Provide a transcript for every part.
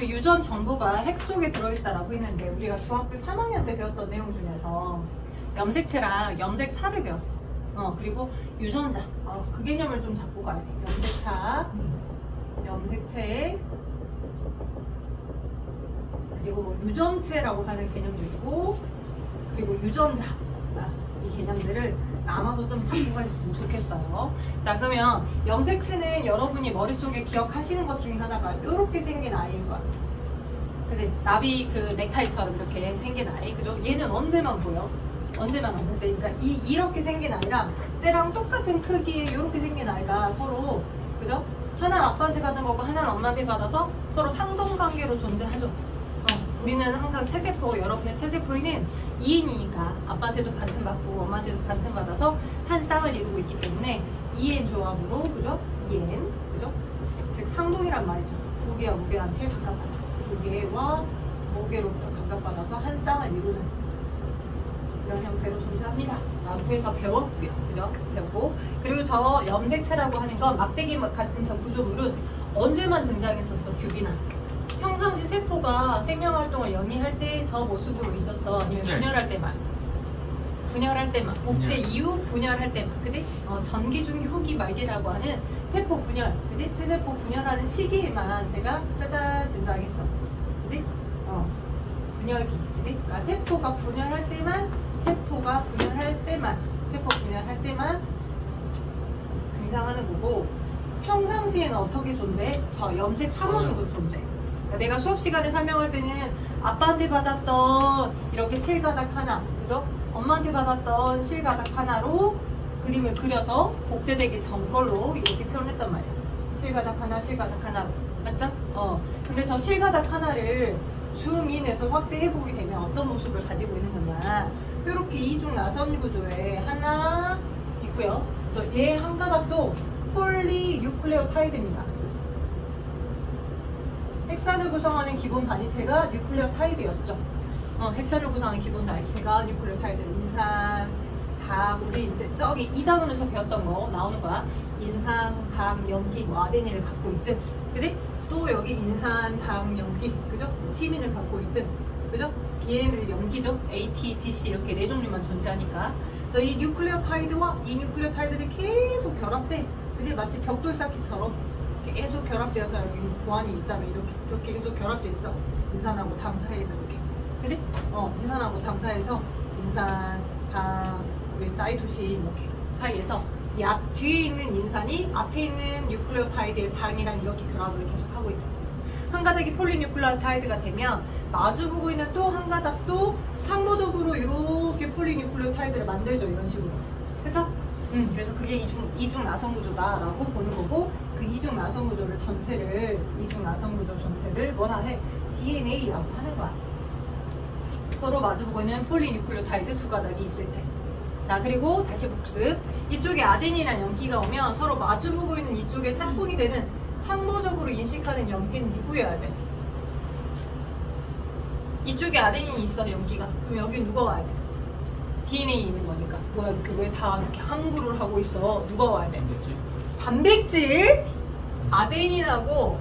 그 유전 정보가 핵 속에 들어있다라고 했는데 우리가 중학교 3학년 때 배웠던 내용 중에서 염색체랑 염색사를 배웠어. 그리고 유전자. 그 개념을 좀 잡고 가야 돼. 염색사, 염색체, 그리고 뭐 유전체라고 하는 개념도 있고, 그리고 유전자. 이 개념들을 나눠서 좀 잡고 가셨으면 좋겠어요. 자, 그러면 염색체는 여러분이 머릿속에 기억하시는 것 중에 하나가 이렇게 생긴 아이인 거야. 그치? 나비 그 넥타이처럼 이렇게 생긴 아이. 그죠? 얘는 언제만 보여? 언제만 왔을 때. 그러니까 이렇게 생긴 아이랑 쟤랑 똑같은 크기의 이렇게 생긴 아이가 서로, 그죠? 하나는 아빠한테 받은 거고 하나는 엄마한테 받아서 서로 상동관계로 존재하죠. 우리는 항상 체세포, 여러분의 체세포에는 2N이니까 아빠한테도 반틈 받고 엄마한테도 반틈 받아서 한 쌍을 이루고 있기 때문에 2N 조합으로, 그죠? 2N, 그죠? 즉 상동이란 말이죠. 무게와 무게한테 각각받아서, 무게와 무게로부터 각각받아서 한 쌍을 이루는 이런 형태로 존재합니다. 라고 해서 배웠고요. 그죠? 배웠고. 그리고 저 염색체라고 하는 건 막대기 같은 저 구조물은 언제만 등장했었어? 규빈아. 평상시 세포가 생명활동을 영위할 때 저 모습으로 있었어? 아니면 분열할 때만? 분열할 때만. 복제 이후 분열할 때만. 그지? 전기, 중기, 후기, 말기라고 하는 세포 분열. 그지? 세세포 분열하는 시기에만 제가 짜잔 등장했어. 그지? 분열기. 그지? 그러니까 세포가 분열할 때만, 세포가 분열할 때만, 세포 분열할 때만 등장하는 거고, 평상시에는 어떻게 존재해? 저 염색 사모습으로 존재해. 내가 수업 시간에 설명할 때는 아빠한테 받았던 이렇게 실가닥 하나, 그죠? 엄마한테 받았던 실가닥 하나로 그림을 그려서 복제되기 전 걸로 이렇게 표현했단 말이야. 실가닥 하나, 실가닥 하나로. 맞죠? 근데 저 실가닥 하나를 줌인해서 확대해보게 되면 어떤 모습을 가지고 있는 거냐. 이렇게 이중 나선 구조에 하나 있고요. 얘 한 가닥도 폴리뉴클레오타이드입니다. 헥사를 구성하는 기본 단위체가 뉴클레오타이드였죠. 헥사를 구성하는 기본 단위체가 뉴클레오타이드. 인산, 당, 우리 이제 저기 2단원에서 배웠던 거 나오는 거야. 인산, 당, 염기, 뭐 아데닌을 갖고 있든, 그지? 또 여기 인산, 당, 염기, 그죠? 티민을 갖고 있든, 그죠? 얘네들이 염기죠. A, T, G, C 이렇게 네 종류만 존재하니까. 그래서 이 뉴클레오타이드와 이 뉴클레오타이드들이 계속 결합돼. 그지? 마치 벽돌 쌓기처럼 계속 결합되어서 여기 보안이 있다면 이렇게 계속 결합되어 있어. 인산하고 당 사이에서 이렇게. 그지? 인산하고 당 사이에서 인산, 당, 사이토신 이렇게 사이에서 이 앞 뒤에 있는 인산이 앞에 있는 뉴클레오타이드의 당이랑 이렇게 결합을 계속하고 있다. 한 가닥이 폴리뉴클레오타이드가 되면 마주보고 있는 또 한 가닥도 상호적으로 이렇게 폴리뉴클레오타이드를 만들죠. 이런 식으로. 그죠? 그래서 그게 이중 나선 구조다라고 보는 거고, 그 이중 나선 구조를 전체를, 이중 나선 구조 전체를 뭐라 해? DNA라고 하는 거야. 서로 마주보고 있는 폴리뉴클레오타이드 두 가닥이 있을 때. 자, 그리고 다시 복습. 이쪽에 아데닌이랑 염기가 오면 서로 마주보고 있는 이쪽에 짝꿍이 되는 상호적으로 인식하는 염기는 누구여야 돼? 이쪽에 아데닌이 있어, 염기가. 그럼 여기 누가 와야 돼? DNA 있는 거니까. 뭐야, 이렇게 왜 다 이렇게 항구를 하고 있어? 누가 와야 돼? 단백질? 아데닌하고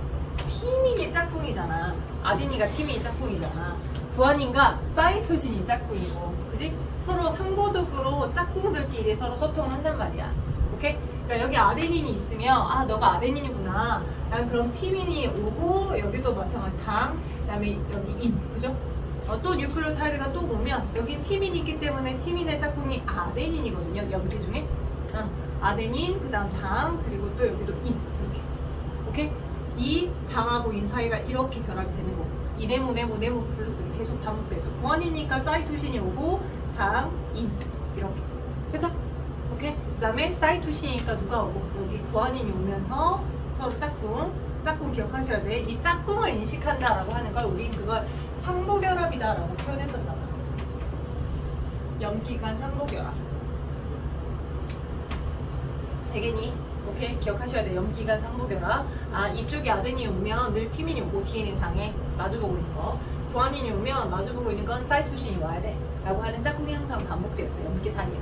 티민이 짝꿍이잖아. 아데닌과 티민이 짝꿍이잖아. 구아닌과 사이토신이 짝꿍이고, 그지? 서로 상호적으로 짝꿍들끼리 서로 소통을 한단 말이야. 오케이? 그러니까 여기 아데닌이 있으면, 너가 아데닌이구나. 난 그럼 티민이 오고, 여기도 마찬가지 당, 그 다음에 여기 인, 그죠? 또 뉴클레오타이드가 또 오면 여기 티민이 있기 때문에 티민의 짝꿍이 아데닌이거든요. 염기 중에. 아데닌, 그 다음 당, 그리고 또 여기도 인. 이렇게. 오케이? 이 당하고 인 사이가 이렇게 결합이 되는 거고. 이네모 블록들이 계속 반복되죠. 구아닌이니까 사이토신이 오고, 당, 인. 이렇게. 그죠? 오케이? 그 다음에 사이토신이니까 누가 오고, 여기 구아닌이 오면서 서로 짝꿍 기억하셔야 돼. 이 짝꿍을 인식한다라고 하는 걸 우린 그걸 상보결합이다라고 표현했었잖아. 염기간 상보결합. 되겠니? 오케이? 기억하셔야 돼. 염기간 상보결합. 이쪽에 아데닌이 오면 늘 티민이 오고 DNA상에 마주보고 있는 거. 구아닌이 오면 마주보고 있는 건 사이토신이 와야 돼. 라고 하는 짝꿍이 항상 반복되어 있어요. 염기 사이에서.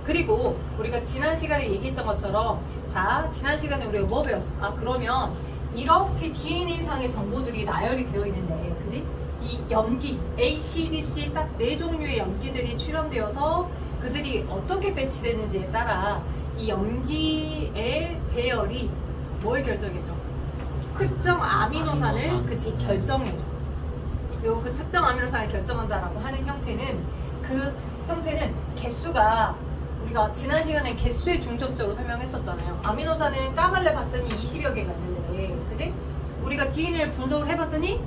그리고 우리가 지난 시간에 얘기했던 것처럼, 자, 지난 시간에 우리가 뭐 배웠어? 그러면 이렇게 DNA상의 정보들이 나열이 되어 있는데, 그지? 이 염기, ATGC 딱 4종류의 염기들이 출현되어서 그들이 어떻게 배치되는지에 따라 이 염기의 배열이 뭘 결정해줘? 특정 아미노산을 그치 결정해줘. 그리고 그 특정 아미노산을 결정한다라고 하는 형태는 그 형태는 개수가 우리가 지난 시간에 개수에 중점적으로 설명했었잖아요. 아미노산은 까갈래 봤더니 20여 개가 있는데, 그지? 우리가 DNA를 분석을 해봤더니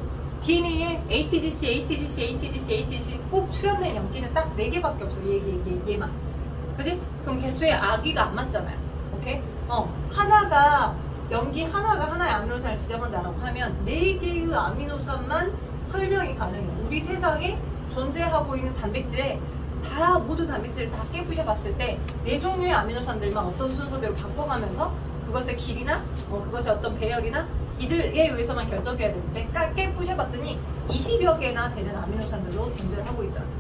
DNA에 ATGC 꼭 출현된 염기는 딱 4개밖에 없어. 얘만. 그지? 그럼 개수의 아기가 안 맞잖아요. 오케이? 염기 하나가 하나의 아미노산을 지정한다라고 하면 4개의 아미노산만 설명이 가능해요. 우리 세상에 존재하고 있는 단백질에 모든 단백질을 다 깨부셔 봤을 때 4종류의 아미노산들만 어떤 순서대로 바꿔가면서 그것의 길이나 그것의 어떤 배열이나 이들에 의해서만 결정해야 되는데 깨부셔 봤더니 20여 개나 되는 아미노산들로 존재를 하고 있더라고요.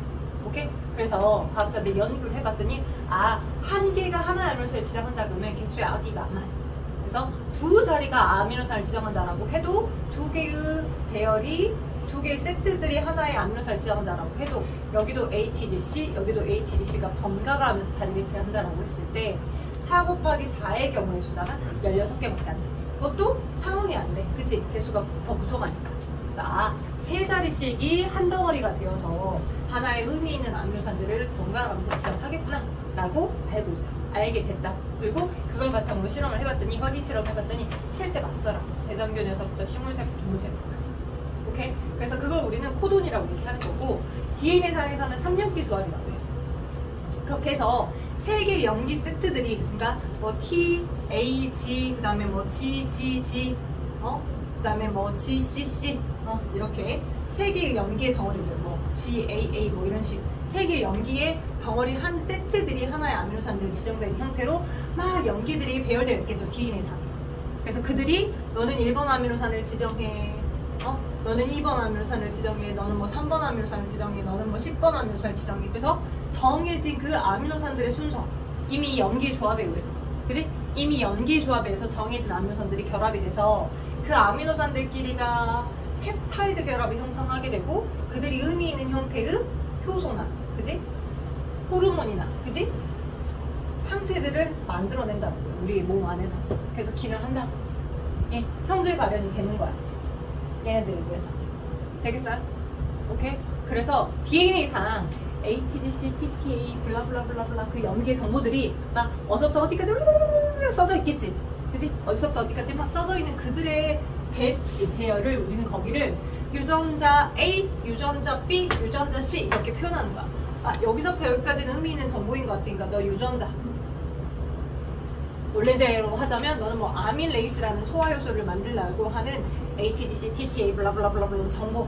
오케이? 그래서 과학자들이 연구를 해봤더니 한 개가 하나의 아미노산을 지정한다 그러면 개수의 아기가 안 맞아. 그래서 2자리가 아미노산을 지정한다라고 해도 2개의 배열이 2개의 세트들이 하나의 아미노산을 지정한다라고 해도 여기도 ATGC, 여기도 ATGC가 번갈아 가면서 자리 배치를 한다라고 했을 때 4 곱하기 4의 경우의 수잖아? 16개밖에 안 돼. 그것도 상응이 안 돼. 그치? 개수가 더 부족하니까. 그래서 3자리씩이 한 덩어리가 되어서 하나의 의미 있는 아미노산들을 번갈아 가면서 지정하겠구나 라고 알게 됐다. 그리고 그걸 바탕으로 실험을 해봤더니 확인 실험을 해봤더니 실제 맞더라. 대장균 녀석부터 식물세포, 동물세포까지. 오케이? 그래서 그걸 우리는 코돈이라고 얘기하는 거고 DNA상에서는 3엽기 조합이라고 해요. 그렇게 해서 3개의 염기 세트들이 그러니까 T, A, G, 그 다음에 G, G, G, 그 다음에 G, C, C 이렇게 3개의 염기의 덩어리들 G, A, A 이런 식 3개의 염기의 덩어리 한 세트들이 하나의 아미노산들이 지정된 형태로 막 염기들이 배열되어 있겠죠. DNA상에. 그래서 그들이 너는 1번 아미노산을 지정해 너는 2번 아미노산을 지정해 너는 3번 아미노산을 지정해 너는 10번 아미노산을 지정해. 그래서 정해진 그 아미노산들의 순서 이미 염기 조합에 의해서 그지? 이미 염기 조합에 의해서 정해진 아미노산들이 결합이 돼서 그 아미노산들끼리가 펩타이드 결합을 형성하게 되고 그들이 의미 있는 형태의 효소나 그지? 호르몬이나 그지? 항체들을 만들어낸다고요. 우리 몸 안에서. 그래서 기능한다고. 예, 형질 발현이 되는 거야. 얘네들을 위해서. 되겠어요? 오케이? 그래서 DNA상 ATGC, TTA, 블라블라블라블라 그 염기의 정보들이 막 어디서부터 어디까지 써져 있겠지. 그치? 어디서부터 어디까지 막 써져 있는 그들의 배치, 배열을 우리는 거기를 유전자 A, 유전자 B, 유전자 C 이렇게 표현하는 거야. 여기서부터 여기까지는 의미 있는 정보인 것 같으니까 너 유전자. 원래대로 하자면 너는 아밀레이스라는 소화효소를 만들려고 하는 ATGC, TTA, 블라블라블라블라 정보.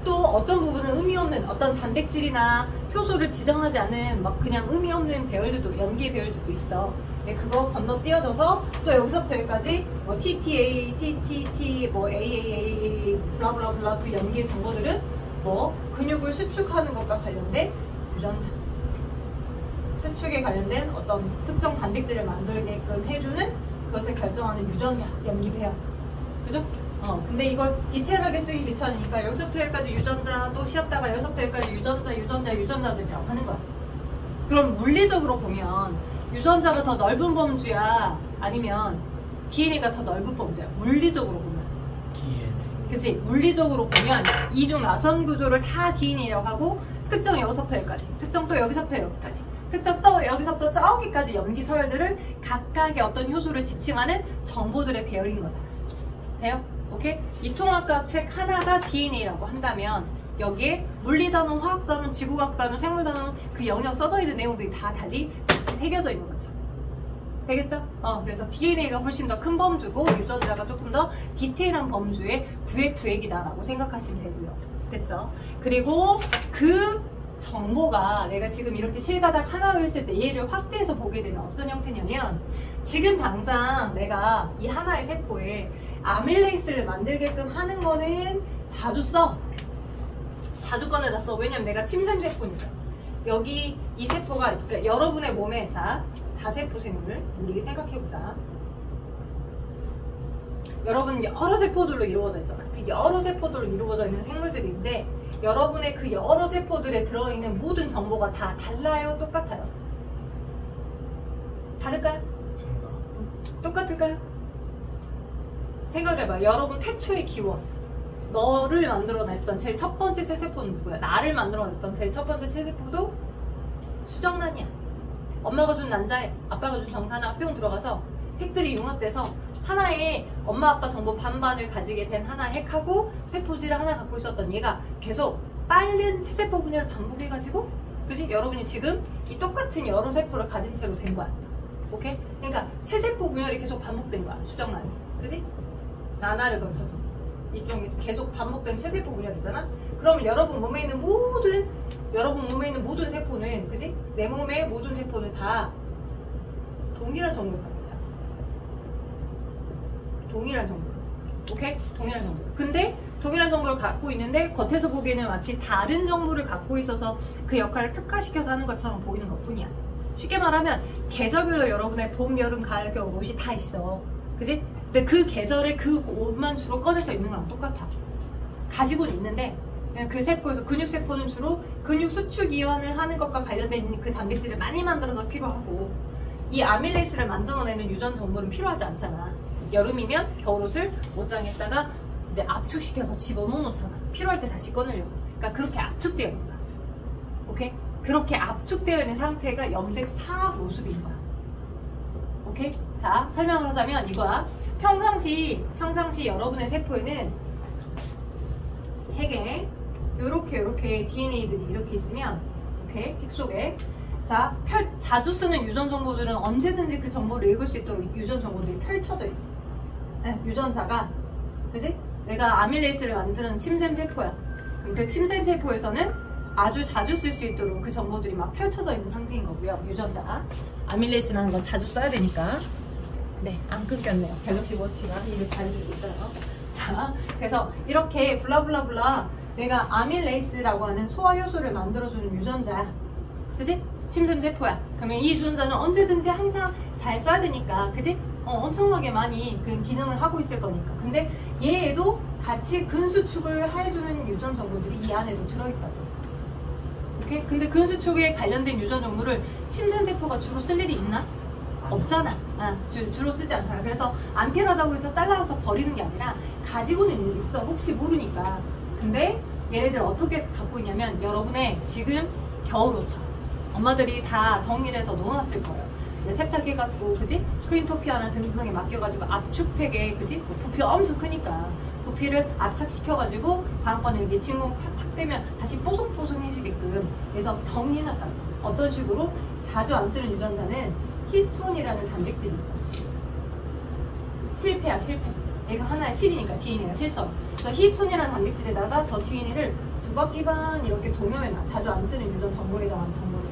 또 어떤 부분은 의미 없는 어떤 단백질이나 효소를 지정하지 않은 그냥 의미 없는 배열들도 염기 배열들도 있어. 그거 건너뛰어져서 또 여기서부터 여기까지 TTA, TTT, AAA, 블라블라블라 그 염기의 정보들은 근육을 수축하는 것과 관련된 유전자. 수축에 관련된 어떤 특정 단백질을 만들게끔 해주는 그것을 결정하는 유전자, 염기 배열. 그죠? 근데 이걸 디테일하게 쓰기 귀찮으니까 여기서부터 여기까지 유전자 또 쉬었다가 여기서부터 여기까지 유전자들이라고 하는 거야. 그럼 물리적으로 보면 유전자가 더 넓은 범주야? 아니면 DNA가 더 넓은 범주야? 물리적으로 보면. DNA. 그치? 물리적으로 보면 이중 나선 구조를 다 DNA라고 하고 특정 여기서부터 여기까지, 특정 또 여기서부터 여기까지, 특정 또 여기서부터 저기까지 염기 서열들을 각각의 어떤 효소를 지칭하는 정보들의 배열인 거다. 돼요? 오케이? 이통합학 책 하나가 DNA라고 한다면 여기에 물리단원, 화학단원, 지구과학단원, 생물단원 그 영역 써져 있는 내용들이 다 달리 같이 새겨져 있는 거죠. 되겠죠? 그래서 DNA가 훨씬 더 큰 범주고 유전자가 조금 더 디테일한 범주의 구획이다라고 생각하시면 되고요. 됐죠? 그리고 그 정보가 내가 지금 이렇게 실가닥 하나로 했을 때 얘를 확대해서 보게 되면 어떤 형태냐면 지금 당장 내가 이 하나의 세포에 아밀레이스를 만들게끔 하는 거는 자주 써. 자주 꺼내다 써. 왜냐면 내가 침샘세포니까. 여기 이 세포가 그러니까 여러분의 몸에 다세포 생물 우리 생각해보자. 여러분 여러 세포들로 이루어져 있잖아. 그 여러 세포들로 이루어져 있는 생물들인데 여러분의 그 여러 세포들에 들어있는 모든 정보가 다 달라요? 똑같아요? 다를까요? 똑같을까요? 생각을 해봐. 여러분 태초의 기원, 너를 만들어냈던 제일 첫 번째 세세포는 누구야? 나를 만들어냈던 제일 첫 번째 세세포도 수정란이야. 엄마가 준 난자에 아빠가 준 정산에 합병 들어가서 핵들이 융합돼서 하나의 엄마 아빠 정보 반반을 가지게 된 하나의 핵하고 세포질을 하나 갖고 있었던 얘가 계속 빠른 체세포 분열을 반복해가지고, 그지? 여러분이 지금 이 똑같은 여러 세포를 가진 채로 된 거야. 오케이? 그러니까 체세포 분열이 계속 반복된 거야, 수정란이. 그지? 나나를 거쳐서 이쪽이 계속 반복된 체세포 분열이잖아. 그러면 여러분 몸에 있는 모든 세포는, 그지? 내 몸의 모든 세포는 다 동일한 정보를 갖고 있다. 동일한 정보. 오케이? 동일한 정보. 근데 동일한 정보를 갖고 있는데 겉에서 보기에는 마치 다른 정보를 갖고 있어서 그 역할을 특화시켜서 하는 것처럼 보이는 것 뿐이야. 쉽게 말하면 계절별로 여러분의 봄, 여름, 가을, 겨울 옷이 다 있어. 그지? 근데 그 계절에 그 옷만 주로 꺼내서 입는 거랑 똑같아. 가지고는 있는데 그 세포에서 근육세포는 주로 근육 수축 이완을 하는 것과 관련된 그 단백질을 많이 만들어서 필요하고, 이 아밀레이스를 만들어내는 유전 정보는 필요하지 않잖아. 여름이면 겨울옷을 옷장에다가 이제 압축시켜서 집어넣어놓잖아. 필요할 때 다시 꺼내려고. 그러니까 그렇게 압축되어 있는 거야. 오케이? 그렇게 압축되어 있는 상태가 염색 4 모습인 거야. 오케이? 자, 설명하자면 이거야. 평상시 여러분의 세포에는 핵에 요렇게 DNA들이 이렇게 있으면, 오케이? 핵 속에. 자, 자주 쓰는 유전 정보들은 언제든지 그 정보를 읽을 수 있도록 유전 정보들이 펼쳐져 있어. 네, 유전자가, 그지? 내가 아밀레이스를 만드는 침샘 세포야. 그 침샘 세포에서는 아주 자주 쓸 수 있도록 그 정보들이 막 펼쳐져 있는 상태인 거고요. 유전자가. 아밀레이스라는 건 자주 써야 되니까. 네, 안 끊겼네요. 갤럭시 워치가 일을 잘해주고 있어요. 자, 그래서 이렇게 블라블라블라 내가 아밀레이스라고 하는 소화효소를 만들어주는 유전자야. 그지? 침샘 세포야. 그러면 이 유전자는 언제든지 항상 잘 써야 되니까, 그지? 엄청나게 많이 그 기능을 하고 있을 거니까. 근데 얘에도 같이 근수축을 해주는 유전 정보들이 이 안에도 들어있다고. 오케이? 근데 근수축에 관련된 유전 정보를 침샘 세포가 주로 쓸 일이 있나? 없잖아. 주로 쓰지 않잖아. 그래서 안 필요하다고 해서 잘라서 버리는 게 아니라 가지고는 있어. 혹시 모르니까. 근데 얘네들 어떻게 갖고 있냐면, 여러분의 지금 겨울옷처럼 엄마들이 다 정리를 해서 놓아놨을 거예요. 이제 세탁해갖고, 그지? 크린토피아나 등등에 맡겨가지고 압축팩에, 그지? 부피 엄청 크니까 부피를 압착시켜가지고 다음번에 이렇게 진공 탁 빼면 다시 뽀송뽀송해지게끔 그래서 정리해놨다. 어떤 식으로? 자주 안 쓰는 유전자는 히스톤이라는 단백질이 있어. 실패야, 실패. 얘가 하나의 실이니까 DNA가 실선. 그래서 히스톤이라는 단백질에다가 저 DNA를 2바퀴 반 이렇게 동여해놔. 자주 안 쓰는 유전 정보에 대한 정보를.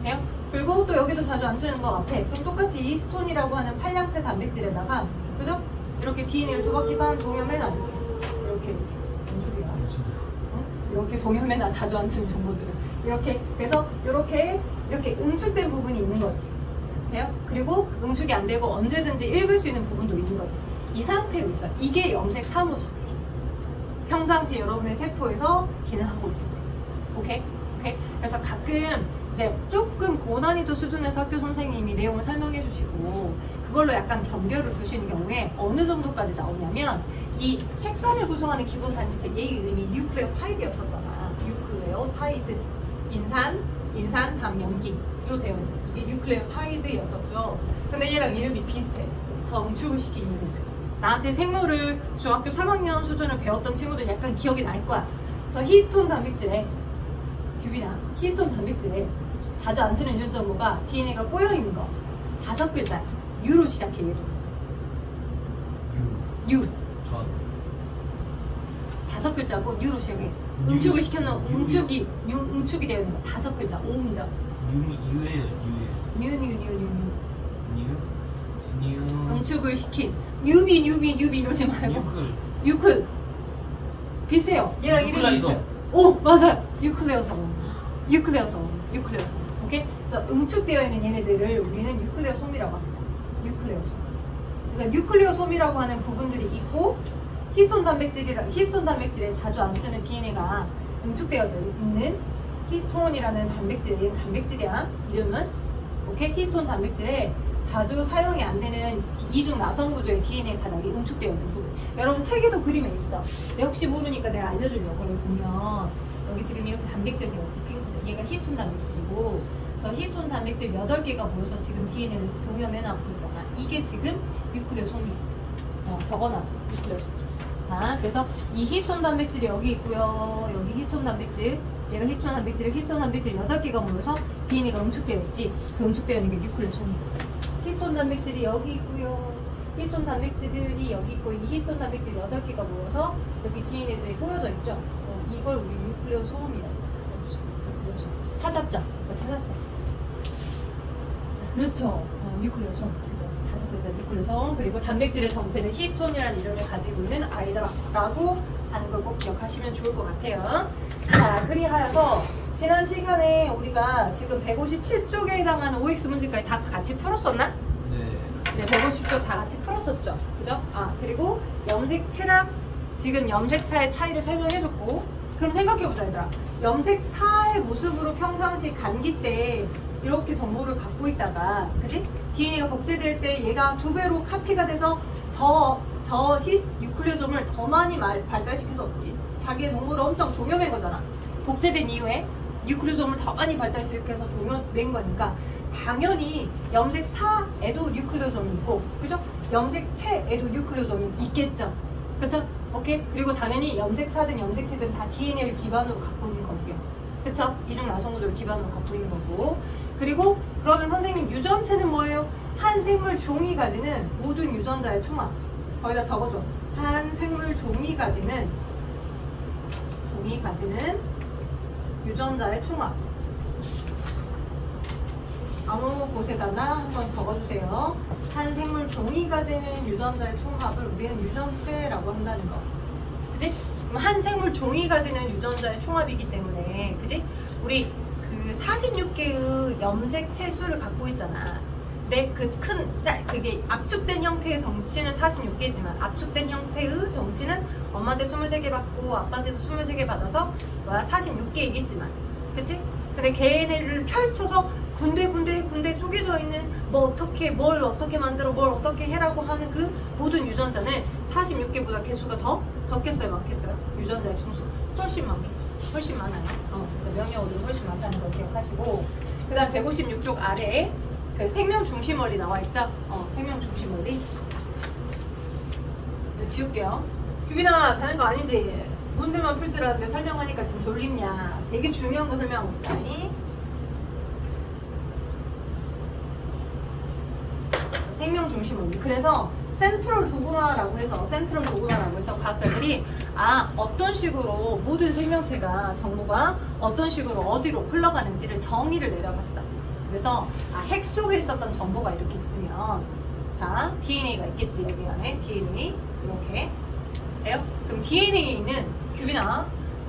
해요? 그리고 또 여기도 자주 안 쓰는 거 앞에. 그럼 똑같이 히스톤이라고 하는 팔량체 단백질에다가, 그죠? 이렇게 DNA를 2바퀴 반 동여매놔. 이렇게. 뭔 소리야? 이렇게 동여매놔. 자주 안 쓰는 정보들을. 이렇게. 그래서 이렇게 응축된 부분이 있는 거지. 돼요? 그리고 응축이 안 되고 언제든지 읽을 수 있는 부분도 있는 거지. 이 상태로 있어. 이게 염색 3호수. 평상시 여러분의 세포에서 기능하고 있습니다. 오케이? 오케이? 그래서 가끔 이제 조금 고난이도 수준에서 학교 선생님이 내용을 설명해 주시고 그걸로 약간 경계를 두시는 경우에 어느 정도까지 나오냐면, 이 핵산을 구성하는 기본 단위체 얘 이름이 뉴클레오타이드였었잖아. 뉴클레오타이드. 인산, 담, 염기로 되어 있는 이게 뉴클레오타이드였었죠. 근데 얘랑 이름이 비슷해. 정축을 시킨 이름. 나한테 생물을 중학교 3학년 수준을 배웠던 친구들 약간 기억이 날 거야. 저 히스톤 단백질에, 규빈아, 히스톤 단백질에 자주 안 쓰는 유전 정보가 DNA가 꼬여있는 거 5글자. 유로 시작해. 얘도 유. 5글자고 유로 시작해. 응축을 시켜놓은 응축이 되어 있는 거 5글자. 5음절. 유예요. 응축을 시킨. 뉴비 이러지 말고. 유클. 비슷해요. 얘랑 이름이 비슷해요. 오, 맞아요. 유클레오솜. 오케이? 그래서 응축되어 있는 얘네들을 우리는 유클레오솜이라고 합니다. 유클레오솜. 그래서 뉴클레오솜이라고 하는 부분들이 있고 히스톤 단백질에 자주 안 쓰는 DNA가 응축되어져 있는 히스톤이라는 단백질이야. 이름은 오케이? 히스톤 단백질에 자주 사용이 안 되는 이중 나선 구조의 DNA 가닥이 응축되어 있는 부분. 여러분 책에도 그림에 있어. 근데 혹시 모르니까 내가 알려주려고. 여기 보면 여기 지금 이렇게 단백질 되었지. 핑크색. 얘가 히스톤 단백질이고 저 히스톤 단백질 8개가 모여서 지금 DNA를 동여매하고 있잖아. 이게 지금 뉴클레오솜이야. 적어놔. 뉴클레오솜. 자, 그래서 이 히스톤 단백질이 여기 있고요. 여기 히스톤 단백질. 얘가 히스톤 단백질 8개가 모여서 DNA가 응축되어 있지. 그 응축되어 있는 게 뉴클레오솜이야. 히스톤 단백질이 여기 있고요. 히스톤 단백질이 여기 있고 이 히스톤 단백질 8개가 모여서 여기 DNA들이 꼬여져 있죠. 이걸 우리 뉴클레오솜이라고 찾아주세요. 찾았죠? 찾았죠? 그렇죠. 뉴클레오솜. 그죠? 5글자 뉴클레오솜. 그리고 단백질의 정체는 히스톤이라는 이름을 가지고 있는 아이다라고 하는 걸 꼭 기억하시면 좋을 것 같아요. 자, 그리하여서 지난 시간에 우리가 지금 157쪽에 해당하는 OX 문제까지 다 같이 풀었었나? 네, 150쪽 다 같이 풀었었죠. 그죠? 그리고 염색체랑 지금 염색사의 차이를 설명해줬고, 그럼 생각해보자, 얘들아. 염색사의 모습으로 평상시 감기 때 이렇게 정보를 갖고 있다가, 그지? DNA가 복제될 때 얘가 2배로 카피가 돼서 뉴클레오솜을 더 많이 발달시켜서 자기의 정보를 엄청 동여맨 거잖아. 복제된 이후에 뉴클레오솜을 더 많이 발달시켜서 동여맨 거니까 당연히 염색사에도 뉴클레오솜이 있고, 그죠? 염색체에도 뉴클레오솜이 있겠죠. 그쵸? 오케이? 그리고 당연히 염색사든 염색체든 다 DNA를 기반으로 갖고 있는 거고요. 그쵸? 이중 나선구조를 기반으로 갖고 있는 거고. 그리고 그러면 선생님 유전체는 뭐예요? 한 생물 종이 가지는 모든 유전자의 총합. 거기다 적어줘. 한 생물 종이 가지는 유전자의 총합. 아무 곳에다나 한번 적어주세요. 한 생물 종이 가지는 유전자의 총합을 우리는 유전체라고 한다는 거. 그지? 그럼 한 생물 종이 가지는 유전자의 총합이기 때문에, 그지? 우리 그 46개의 염색체 수를 갖고 있잖아. 근데 그게 압축된 형태의 덩치는 46개지만 압축된 형태의 덩치는 엄마한테 23개 받고 아빠한테도 23개 받아서 46개이겠지만, 그치? 근데 걔네를 펼쳐서 군데 쪼개져 있는 뭘 어떻게 만들어 뭘 어떻게 해라고 하는 그 모든 유전자는 46개보다 개수가 더 적겠어요, 많겠어요? 유전자의 총수 훨씬 많겠죠. 훨씬 많아요. 그래서 명령어도 훨씬 많다는 걸 기억하시고, 그 다음 156쪽 아래에 그 생명 중심 원리 나와 있죠? 생명 중심 원리. 네, 지울게요. 규빈아, 자는 거 아니지? 문제만 풀 줄 알았는데 설명하니까 지금 졸립냐? 되게 중요한 거 설명하고 있다니. 생명 중심 원리. 그래서 센트럴 도그마라고 해서 과학자들이 어떤 식으로 모든 생명체가 정보가 어떤 식으로 어디로 흘러가는지를 정의를 내려봤어. 그래서 핵 속에 있었던 정보가 이렇게 있으면, 자, DNA가 있겠지. 여기 안에 DNA 이렇게 돼요. 그럼 DNA는 규빈아,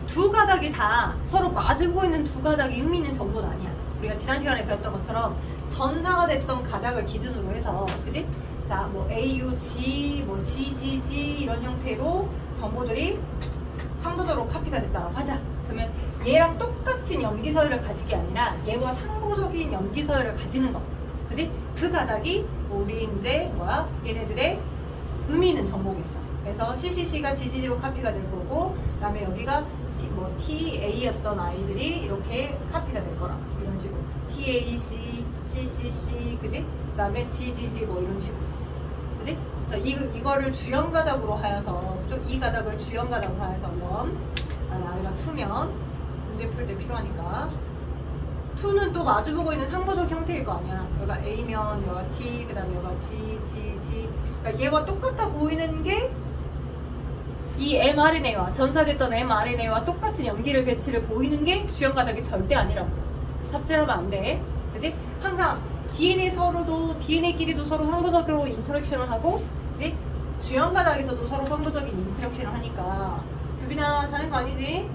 두 가닥이 다 서로 마주보고 있는 두 가닥이 의미 있는 정보는 아니야. 우리가 지난 시간에 배웠던 것처럼 전사가 됐던 가닥을 기준으로 해서, 그지? 자, 뭐 AUG, 뭐 GGG 이런 형태로 정보들이 상부적으로 카피가 됐다고 하자. 그러면 얘랑 똑같은 염기서열을 가진 게 아니라 얘와 상부적인 염기서열을 가지는 거. 그지? 그 가닥이 우리 이제 얘네들의 의미 있는 정보겠어. 그래서 CCC가 GGG로 카피가 될 거고, 그 다음에 여기가 뭐 TA였던 아이들이 이렇게 카피가 될 거라. 이런 식으로. TAC, CCC, 그지? 그 다음에 GGG 뭐 이런 식으로. 그지? 그래서 이거를 주연 가닥으로 하여서, 이 가닥을 주연 가닥으로 하여서 아래가 2면 문제 풀 때 필요하니까. 2는 또 마주보고 있는 상부적 형태일 거 아니야. 여기가 A면, 여기가 T, 그 다음에 여기가 G, G, G. 그러니까 얘와 똑같아 보이는 게 이 mRNA와 전사됐던 mRNA와 똑같은 염기를 배치를 보이는 게 주연 가닥이 절대 아니라고. 삽질하면 안 돼. 그지? 항상 DNA끼리도 서로 상부적으로 인터랙션을 하고, 그지? 주연 가닥에서도 서로 상부적인 인터랙션을 하니까. 규빈아, 자는 거 아니지?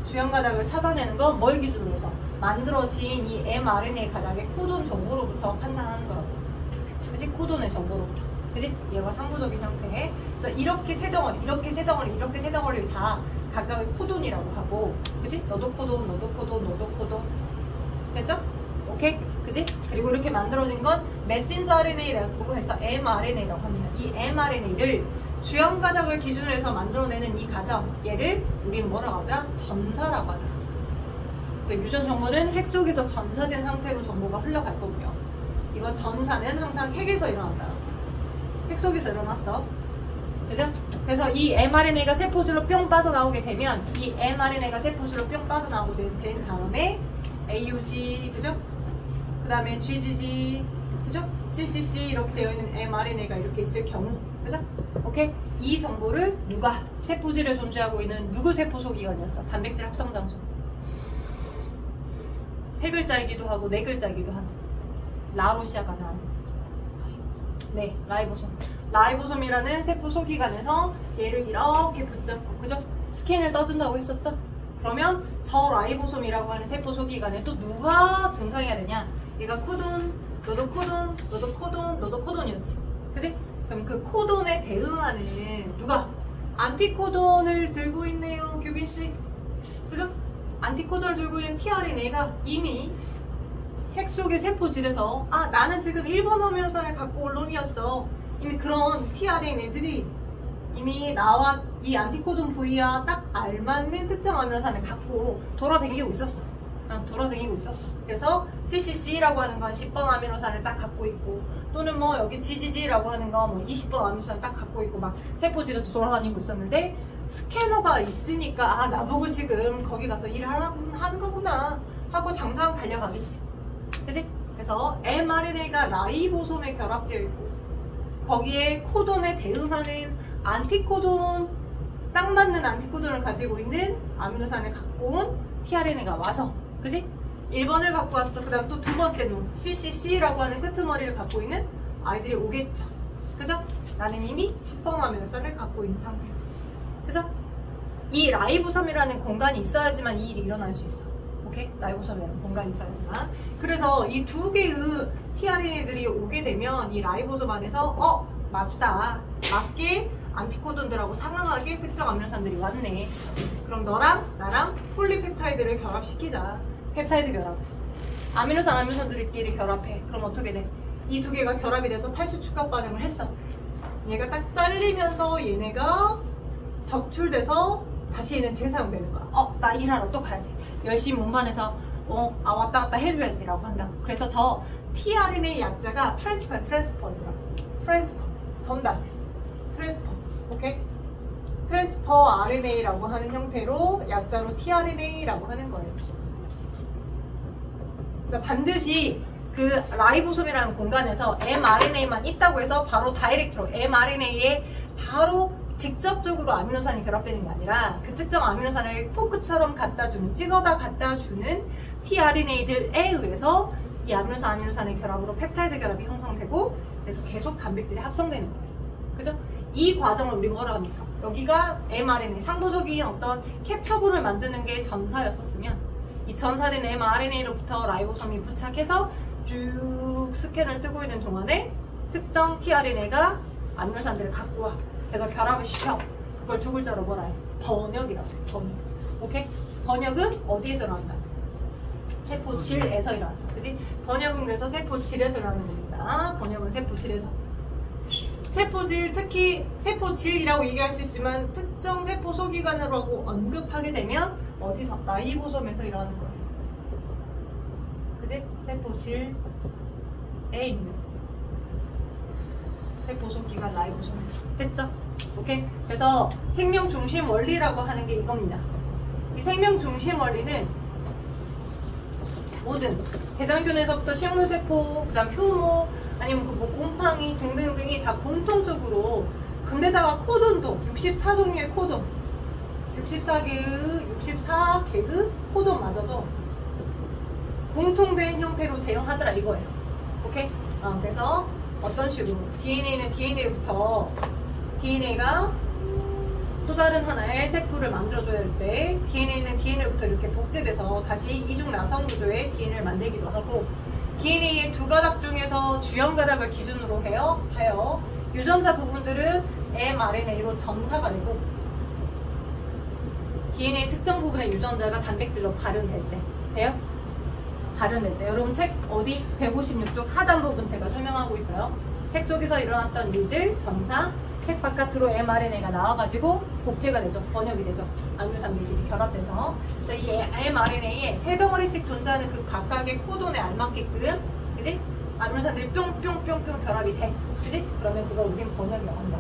주연 가닥을 찾아내는 건 뭘 기준으로 해서? 만들어진 이 mRNA 가닥의 코돈 정보로부터 판단하는 거라고. 그지? 코돈의 정보로부터. 그지? 얘가 상부적인 형태. 그래서 이렇게 세 덩어리, 이렇게 세 덩어리, 이렇게 세 덩어리를 다 각각의 코돈이라고 하고, 그지? 너도 코돈, 너도 코돈, 너도 코돈. 됐죠? 오케이? 그지? 그리고 이렇게 만들어진 건 메신저 RNA라고 해서 mRNA라고 합니다. 이 mRNA를 주연 가닥을 기준으로 해서 만들어내는 이 과정, 얘를 우리는 뭐라고 하더라? 전사라고 하더라. 유전 정보는 핵 속에서 전사된 상태로 정보가 흘러갈 거고요. 이건 전사는 항상 핵에서 일어난다. 핵 속에서 일어났어. 그죠? 그래서 이 mRNA가 세포질로 뿅 빠져나오게 되면 이 mRNA가 세포질로 뿅 빠져나오게 된 다음에 AUG, 그죠? 그 다음에 GGG, 그죠? CCC 이렇게 되어 있는 mRNA가 이렇게 있을 경우, 그죠? 오케이? 이 정보를 누가 세포질에 존재하고 있는 누구 세포 소기관이었어? 단백질 합성 장소. 세 글자이기도 하고 네 글자이기도 한 라로 시작하는 네, 라이보솜. 라이보솜이라는 세포 소기관에서 얘를 이렇게 붙잡고, 그죠? 스캔을 떠준다고 했었죠? 그러면 저 라이보솜이라고 하는 세포 소기관에 또 누가 등장해야 되냐? 얘가 코돈, 너도 코돈, 너도 코돈, 너도 코돈이었지. 그지? 그럼 그 코돈에 대응하는 누가? 안티코돈을 들고 있네요, 규빈씨. 그죠? 안티코돈을 들고 있는 tRNA가 이미 핵 속의 세포질에서 나는 지금 1번 아미노산을 갖고 올 놈이었어. 이미 그런 tRNA들이 이미 나와 이 안티코돈 부위와 딱 알맞는 특정 아미노산을 갖고 돌아다니고 있었어. 돌아다니고 있었어. 그래서 CCC라고 하는 건 10번 아미노산을 딱 갖고 있고, 또는 뭐 여기 GGG라고 하는 건 뭐 20번 아미노산을 딱 갖고 있고 막 세포질에서 돌아다니고 있었는데, 스캐너가 있으니까 나보고 지금 거기 가서 일을 하는 거구나 하고 당장 달려가겠지. 그치? 그래서 mRNA가 라이보솜에 결합되어 있고, 거기에 코돈에 대응하는 안티코돈, 딱 맞는 안티코돈을 가지고 있는 아미노산을 갖고 온 tRNA가 와서, 그지? 1번을 갖고 왔어. 그 다음 또 두 번째 놈 CCC라고 하는 끄트머리를 갖고 있는 아이들이 오겠죠. 그죠? 나는 이미 10번 아미노산을 갖고 있는 상태야. 그죠? 이 라이보솜이라는 공간이 있어야지만 이 일이 일어날 수 있어. 오케이? 라이보솜이라는 공간이 있어야지만. 그래서 이 두 개의 tRNA들이 오게 되면 이 라이보솜 안에서 맞다. 맞게 안티코돈들하고 상응하게 특정 아미노산들이 왔네. 그럼 너랑 나랑 폴리펩타이드를 결합시키자. 펩타이드 결합. 아미노산들끼리 결합해. 그럼 어떻게 돼? 이 두 개가 결합이 돼서 탈수 축합 반응을 했어. 얘가 딱 잘리면서 얘네가 적출돼서 다시 얘는 재사용되는 거야. 나 일하러 또 가야지. 열심히 운반해서 왔다 갔다 해줘야지 라고 한다. 그래서 저 tRNA 약자가 트랜스퍼더라. 트랜스퍼. 전달. 트랜스퍼. 오케이? 트랜스퍼 RNA라고 하는 형태로 약자로 tRNA라고 하는 거예요. 그래서 반드시 그 라이보솜이라는 공간에서 mRNA만 있다고 해서 바로 다이렉트로 mRNA에 바로 직접적으로 아미노산이 결합되는 게 아니라 그 특정 아미노산을 포크처럼 갖다주는, 찍어다 갖다주는 tRNA들에 의해서 이 아미노산의 결합으로 펩타이드 결합이 형성되고, 그래서 계속 단백질이 합성되는 거예요. 그죠? 이 과정을 우리 뭐라 합니까? 여기가 mRNA, 상부적인 어떤 캡처본을 만드는 게 전사였었으면, 이 전사된 mRNA로부터 라이보솜이 부착해서 쭉 스캔을 뜨고 있는 동안에 특정 tRNA가 아미노산들을 갖고 와. 그래서 결합을 시켜. 그걸 두 글자로 뭐라 해? 번역이라고 해. 번역. 오케이? 번역은 어디에서 일어난다? 세포질에서 일어난다. 그지? 번역은 그래서 세포질에서 일어나는 겁니다. 번역은 세포질에서. 세포질, 특히 세포질이라고 얘기할 수 있지만 특정 세포 소기관이라고 언급하게 되면 어디서? 라이보솜에서 일어나는 거예요. 그지? 세포질에 있는 세포 소기관 라이보솜에서. 됐죠? 오케이? 그래서 생명 중심 원리라고 하는 게 이겁니다. 이 생명 중심 원리는 모든 대장균에서부터 식물세포, 그 다음 효모, 아니면 그 뭐 곰팡이 등등등이 다 공통적으로, 근데다가 코돈도 64종류의 코돈, 64개의 코돈마저도 공통된 형태로 대응하더라 이거예요. 오케이? 그래서 어떤 식으로 DNA는 DNA로부터 DNA가 또 다른 하나의 세포를 만들어줘야 될 때 DNA는 DNA로부터 이렇게 복제돼서 다시 이중 나성 구조의 DNA를 만들기도 하고, DNA의 두 가닥 중에서 주연 가닥을 기준으로 하여 유전자 부분들은 mRNA로 전사가 되고 DNA 특정 부분의 유전자가 단백질로 발현될 때 돼요? 발현될 때 여러분 책 어디 156쪽 하단 부분 제가 설명하고 있어요. 핵 속에서 일어났던 일들 전사 핵 바깥으로 mRNA가 나와가지고 복제가 되죠. 번역이 되죠. 아미노산 물질이 결합돼서. 그래서 이 mRNA에 세 덩어리씩 존재하는 그 각각의 코돈에 알맞게끔, 그지? 아미노산들이 뿅뿅뿅뿅 결합이 돼. 그지? 그러면 그걸 우린 번역이라고 한다.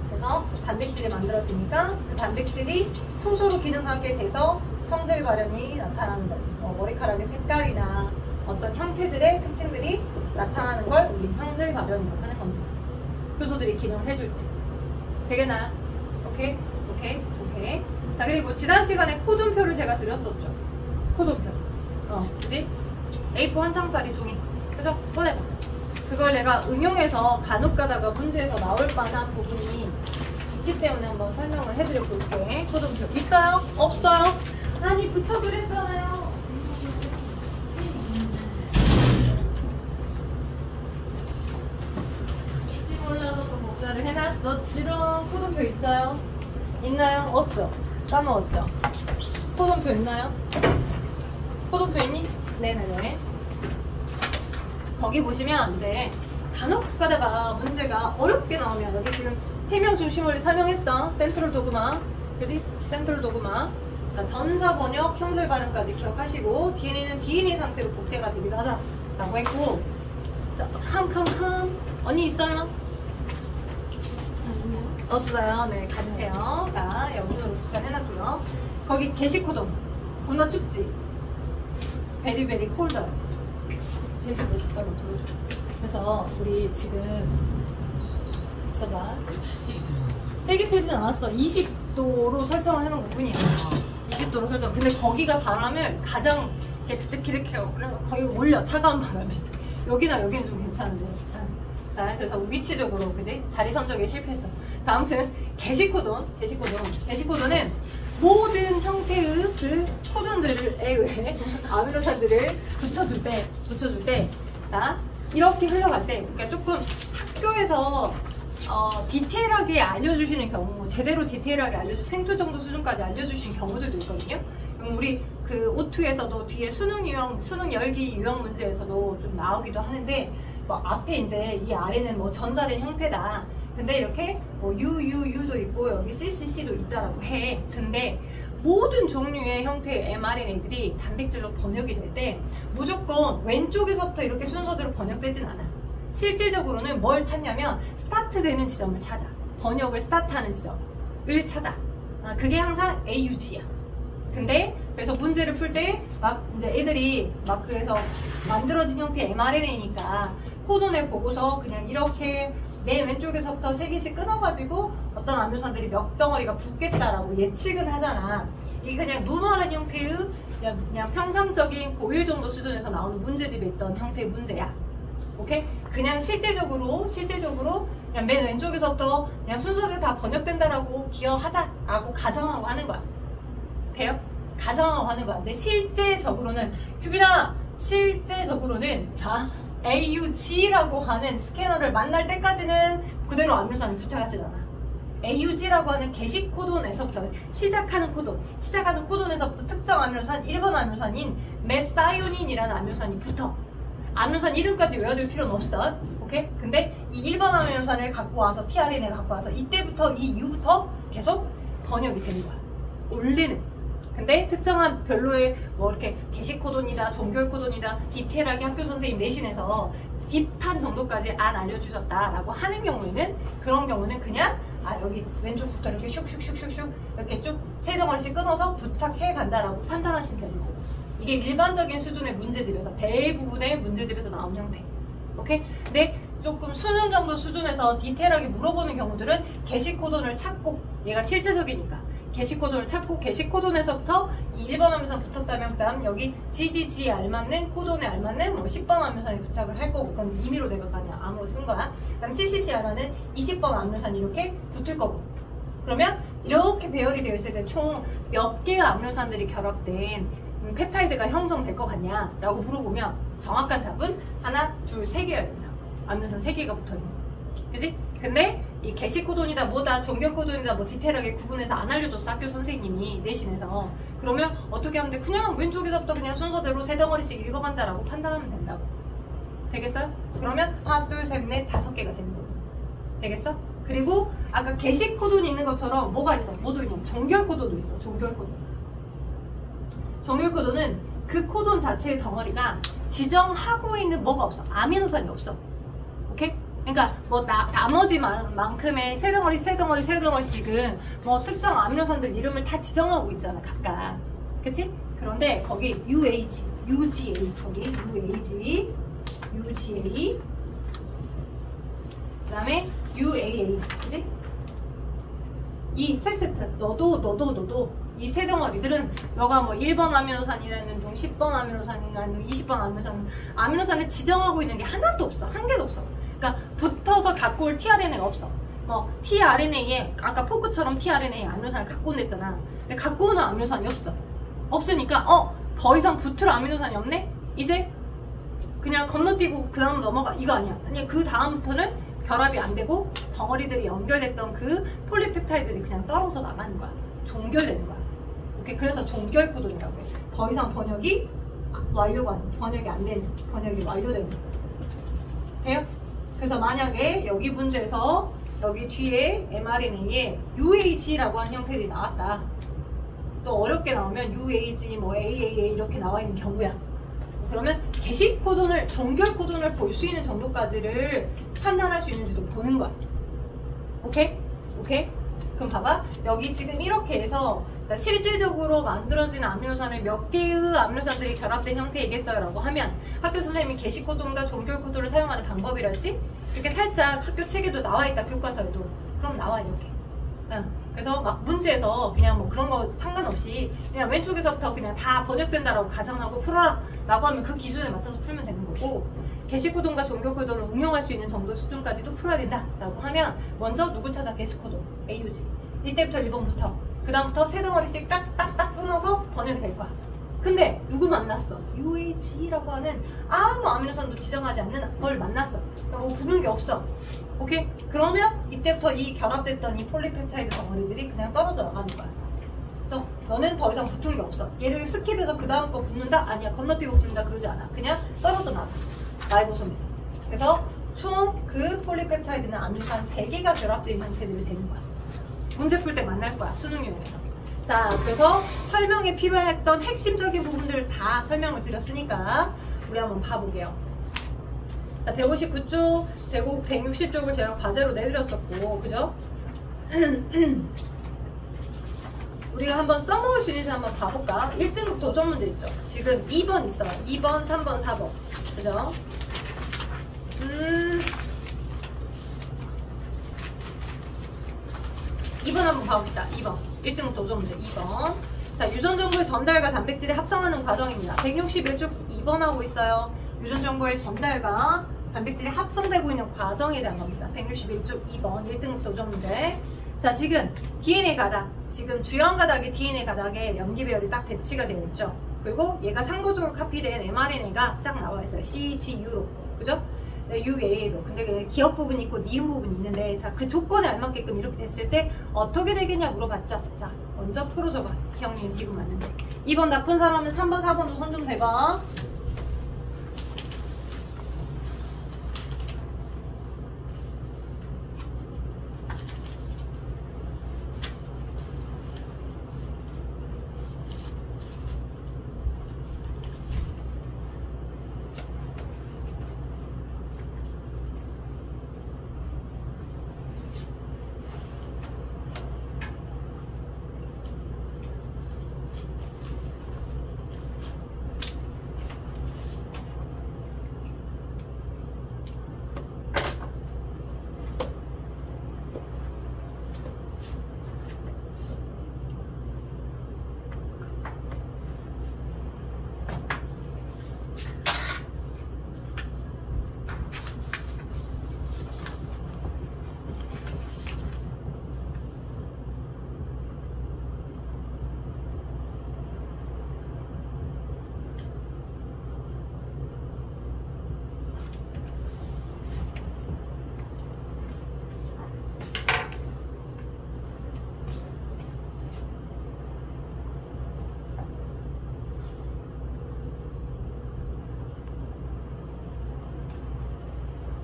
그래서 단백질이 만들어지니까 그 단백질이 효소로 기능하게 돼서 형질 발현이 나타나는 거지. 머리카락의 색깔이나 어떤 형태들의 특징들이 나타나는 걸 우린 형질 발현이라고 하는 겁니다. 효소들이 기능을 해줄 때. 되겠나요? 오케이? 오케이? 오케이. 자, 그리고 지난 시간에 코돈표를 제가 드렸었죠. 코돈표. 그지? A4 한 장짜리 종이. 그죠? 꺼내봐. 그걸 내가 응용해서 간혹 가다가 문제에서 나올 만한 부분이 있기 때문에 한번 설명을 해드려 볼게. 코돈표. 있어요? 없어요? 아니, 붙여드렸잖아요. 몰라서 복사를 해놨었지롱. 코돈표 있어요? 있나요? 없죠? 까먹었죠? 코돈표 있나요? 코돈표 있니? 네네네. 거기 보시면 이제 간혹 가다가 문제가 어렵게 나오면 여기 지금 3명 중심 원리 설명했어. 센트럴 도그마. 그지? 센트럴 도그마. 전사 번역, 형질 발현까지 기억하시고 DNA는 DNA 상태로 복제가 되기도 하다 라고 했고. 자, 캄 언니 있어요? 없어요. 네, 가지세요. 자, 영문으로 복사를 해놨고요. 거기 게시코돈. 겁나 춥지? 베리베리 콜드하지? 제습을 잠깐만 돌려줘. 그래서 우리 지금 있어봐. 세게 트진 않았어. 20도로 설정을 해놓은 것 뿐이야. 20도로 설정. 근데 거기가 바람을 가장 이렇게 하고 거기 올려. 차가운 바람이. 여기나 여기는 좀 괜찮은데. 자, 그래서 위치적으로, 그지? 자리 선정에 실패했어. 자, 아무튼, 게시코돈은 모든 형태의 그 코돈들에 의해 아미노산들을 붙여줄 때, 자, 이렇게 흘러갈 때, 그러니까 조금 학교에서 디테일하게 알려주시는 경우, 제대로 디테일하게 생투 정도 수준까지 알려주시는 경우들도 있거든요. 그럼 우리 그 O2에서도 뒤에 수능 열기 유형 문제에서도 좀 나오기도 하는데, 뭐 앞에 이제 이 아래는 뭐 전사된 형태다. 근데 이렇게 뭐 UUU도 있고 여기 CCC도 있다라고 해. 근데 모든 종류의 형태의 mRNA들이 단백질로 번역이 될 때 무조건 왼쪽에서부터 이렇게 순서대로 번역되진 않아. 실질적으로는 뭘 찾냐면 스타트되는 지점을 찾아. 번역을 스타트하는 지점을 찾아. 그게 항상 AUG야. 근데 그래서 문제를 풀 때 막 이제 애들이 막 그래서 만들어진 형태의 mRNA니까 코돈을 보고서 그냥 이렇게 맨 왼쪽에서부터 3개씩 끊어가지고 어떤 아미노산들이 몇 덩어리가 붙겠다라고 예측은 하잖아. 이게 그냥 노멀한 형태의 그냥 평상적인 고일 정도 수준에서 나오는 문제집에 있던 형태의 문제야. 오케이? 그냥 실제적으로 그냥 맨 왼쪽에서부터 그냥 순서대로 다 번역된다라고 기억하자라고 가정하고 하는 거야. 돼요? 가정하고 하는 거야. 근데 실제적으로는 실제적으로는 자 AUG라고 하는 스캐너를 만날 때까지는 그대로 아미노산이 부착하지 않아. AUG라고 하는 게시코돈에서부터 시작하는 코돈에서부터 특정 아미노산 1번 아미노산인 메사이오닌이라는 아미노산이 붙어. 아미노산 이름까지 외워둘 필요는 없어. 오케이? 근데 이 1번 아미노산을 갖고 와서 tRNA 갖고 와서 이때부터 이 U부터 계속 번역이 되는 거야. 올리는. 근데 특정한 별로의 뭐 이렇게 게시코돈이다, 종결코돈이다, 디테일하게 학교 선생님 내신에서 딥한 정도까지 안 알려주셨다라고 하는 경우에는 그런 경우는 그냥 여기 왼쪽부터 이렇게 슉슉슉슉슉 이렇게 쭉 3덩어리씩 끊어서 부착해 간다라고 판단하시면 되는 거고. 이게 일반적인 수준의 문제집에서 대부분의 문제집에서 나온 형태. 오케이? 근데 조금 수능 정도 수준에서 디테일하게 물어보는 경우들은 게시코돈을 찾고 얘가 실제적이니까 게시코돈을 찾고 게시코돈에서부터 이 1번 아미노산 붙었다면 그 다음 여기 GGG에 알맞는 코돈에 알맞는 뭐 10번 아미노산이 부착을 할 거고 그건 임의로 내가 그냥 암으로 쓴 거야. 그 다음 CCCR은 20번 아미노산이 이렇게 붙을 거고. 그러면 이렇게 배열이 되어 있을 때 총 몇 개의 아미노산들이 결합된 펩타이드가 형성될 것 같냐 라고 물어보면 정확한 답은 하나, 둘, 3개여야 된다. 아미노산 3개가 붙어있는 거야. 그지? 근데 이 게시코돈이다 뭐다 종결코돈이다 뭐 디테일하게 구분해서 안 알려줬어 학교 선생님이 내신에서. 그러면 어떻게 하면 돼? 그냥 왼쪽에서부터 그냥 순서대로 3덩어리씩 읽어간다라고 판단하면 된다고. 되겠어요? 그러면 하나 둘 셋 넷 5개가 되는 거예요. 되겠어? 그리고 아까 게시코돈이 있는 것처럼 뭐가 있어? 뭐도 있냐? 종결코돈도 있어. 종결코돈. 종결코돈은 그 코돈 자체의 덩어리가 지정하고 있는 뭐가 없어. 아미노산이 없어. 오케이? 그러니까 뭐 나머지 만큼의 세 덩어리씩은 뭐 특정 아미노산들 이름을 다 지정하고 있잖아 각각. 그치? 그런데 거기 UAG, 거기 UAG, 그 다음에 UAA, 그치? 이 세 세트, 너도 이 세 덩어리들은 너가 뭐 1번 아미노산이라는 둥, 10번 아미노산이라는 둥, 20번 아미노산을 지정하고 있는 게 하나도 없어. 한 개도 없어. 그러니까 붙어서 갖고 올 tRNA가 없어. 뭐 tRNA에 아까 포크처럼 tRNA 아미노산을 갖고 온댔잖아. 근데 갖고 오는 아미노산이 없어. 없으니까 더 이상 붙을 아미노산이 없네? 이제 그냥 건너뛰고 그 다음 넘어가. 이거 아니야. 아니 그 다음부터는 결합이 안 되고 덩어리들이 연결됐던 그 폴리펩타이드들이 그냥 떨어져 나가는 거야. 종결되는 거야. 오케이? 그래서 종결 코돈이라고 해. 더 이상 번역이 안 되는, 번역이 완료되는 거야. 돼요? 그래서 만약에 여기 문제에서 여기 뒤에 mRNA에 UAG라고 하는 형태들이 나왔다. 또 어렵게 나오면 UAG, 뭐 AAA 이렇게 나와 있는 경우야. 그러면 게시 코돈을, 종결 코돈을 볼 수 있는 정도까지를 판단할 수 있는지도 보는 거야. 오케이? 오케이? 그럼 봐봐. 여기 지금 이렇게 해서 실질적으로 만들어진 아미노산에 몇 개의 아미노산들이 결합된 형태이겠어요? 라고 하면 학교 선생님이 게시 코돈과 종결 코돈을 사용하는 방법이랄지 이렇게 살짝 학교 책에도 나와있다. 교과서에도. 그럼 나와 이렇게. 그래서 막 문제에서 그냥 뭐 그런 거 상관없이 그냥 왼쪽에서부터 그냥 다 번역된다라고 가정하고 풀어라 라고 하면 그 기준에 맞춰서 풀면 되는 거고, 게시코돈과 종결코돈을 응용할 수 있는 정도 수준까지도 풀어야 된다 라고 하면 먼저 누구 찾아? 게시코돈 AUG. 이때부터 1번부터 그 다음부터 세 덩어리씩 딱딱딱 끊어서 번역이 될 거야. 근데 누구 만났어? UAG라고 하는 아무 아미노산도 지정하지 않는 걸 만났어. 그러니까 뭐 붙는 게 없어. 오케이? 그러면 이때부터 이 결합됐던 이 폴리펩타이드 덩어리들이 그냥 떨어져 나가는 거야. 그래서 너는 더 이상 붙은 게 없어. 얘를 스킵해서 그 다음 거 붙는다? 아니야. 건너뛰고 붙는다 그러지 않아. 그냥 떨어져 나가. 라이보솜에서. 그래서 총 그 폴리펩타이드는 아미노산 3개가 결합된 형태들이 되는 거야. 문제 풀 때 만날 거야. 수능 유형에서. 자, 그래서 설명에 필요했던 핵심적인 부분들을 다 설명을 드렸으니까 우리 한번 봐볼게요. 자, 159쪽, 제곱 160쪽을 제가 과제로 내드렸었고, 그죠? 우리가 한번 써먹을 수 있는지 한번 봐볼까? 1등급 도전 문제 있죠? 지금 2번 있어요. 2번, 3번, 4번. 그죠? 2번 한번 봐봅시다. 2번. 1등급 도전 문제 2번. 자, 유전정보의 전달과 단백질이 합성하는 과정입니다. 161쪽 2번 하고 있어요. 유전정보의 전달과 단백질이 합성되고 있는 과정에 대한 겁니다. 161쪽 2번 1등급 도전 문제. 자, 지금 DNA 가닥, 지금 주연 가닥의 DNA 가닥에 염기 배열이 딱 배치가 되어 있죠. 그리고 얘가 상보적으로 카피된 mRNA가 쫙 나와 있어요. CGU로. 그죠? 네, UAA로. 근데 기억 부분이 있고 니은 부분이 있는데, 자, 그 조건에 알맞게끔 이렇게 됐을 때 어떻게 되겠냐 물어봤죠. 자, 먼저 풀어줘봐. 기억니은 기분 맞는지. 2번 나쁜 사람은 3번, 4번도 손 좀 대봐.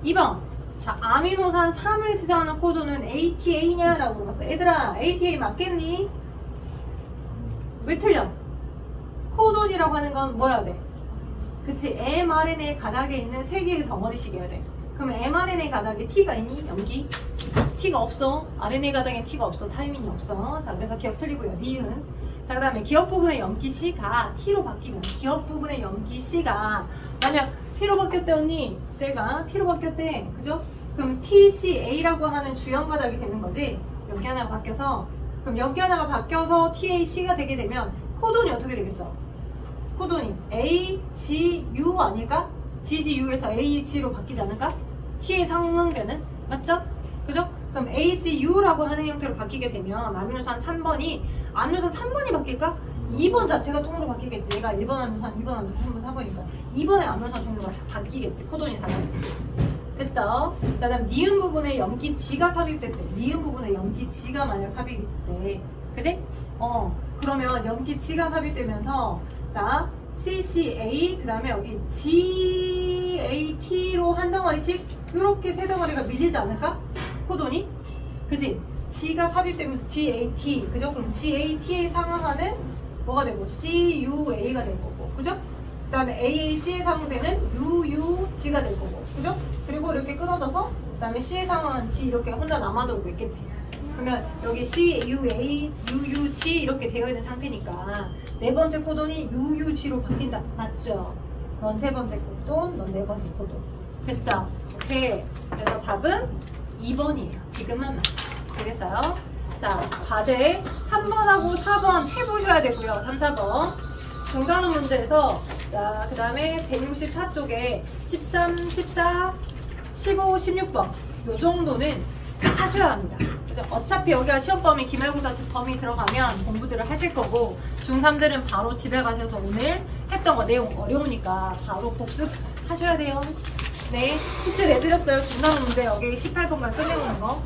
2번. 자, 아미노산 3을 지정하는 코드는 ATA냐? 라고 물어봤어. 얘들아, ATA 맞겠니? 왜 틀려? 코돈이라고 하는 건 뭐 해야 돼? 그치, mRNA 가닥에 있는 3개의 덩어리씩이어야 돼. 그럼 mRNA 가닥에 T가 있니? 염기? T가 없어. RNA 가닥에 T가 없어. 타이밍이 없어. 자, 그래서 기억 틀리고요. 니은. 자, 그 다음에 기억 부분의 염기 C가 T로 바뀌면, 기억 부분의 염기 C가 만약 T로 바뀌었대, 언니. 쟤가 T로 바뀌었대. 그죠? 그럼 TCA라고 하는 주연 가닥이 되는 거지. 염기 하나가 바뀌어서. 그럼 염기 하나가 바뀌어서 TAC가 되게 되면 코돈이 어떻게 되겠어? 코돈이 AGU 아닐까? GGU에서 AG로 바뀌지 않을까? T에 상응되는? 맞죠? 그죠? 그럼 AGU라고 하는 형태로 바뀌게 되면 아미노산 3번이 아미노산 3번이 바뀔까? 2번 자체가 통으로 바뀌겠지. 얘가 1번 아미노산, 2번 아미노산, 3번, 4번이니까 2번의 아미노산 종류가 다 바뀌겠지. 코돈이 달라지고. 됐죠? 자, 다음 니은 부분에 염기 G가 삽입됐대. 니은 부분에 염기 G가 만약 삽입이 됐대. 그지? 그러면 염기 G가 삽입되면서 자, CCA 그 다음에 여기 GAT로 한 덩어리씩 이렇게 세 덩어리가 밀리지 않을까? 코돈이? 그지? G가 삽입되면서 GAT 그죠? 그럼 GAT에 상응하는 뭐가 되고 CUA가 될 거고 그죠? 그 다음에 AAC에 상응되는 UUG가 될 거고 그죠? 그리고 이렇게 끊어져서 그 다음에 C에 상응하는 G 이렇게 혼자 남아돌고 있겠지. 그러면 여기 CUA, UUG 이렇게 되어 있는 상태니까 네 번째 코돈이 UUG로 바뀐다. 맞죠? 넌 세 번째 코돈, 넌 네 번째 코돈. 됐죠? 오케이. 그래서 답은 2번이에요. 지금은 되겠어요? 자, 과제 3번하고 4번 해보셔야 되고요. 3, 4번. 중간은 문제에서 자, 그 다음에 164쪽에 13, 14, 15, 16번 요 정도는 하셔야 합니다. 그죠? 어차피 여기가 시험 범위, 기말고사 범위 들어가면 공부들을 하실 거고 중3들은 바로 집에 가셔서 오늘 했던 거 내용 어려우니까 바로 복습하셔야 돼요. 네, 숙제 내드렸어요. 중간 문제 여기 18번까지 끝내보는 거.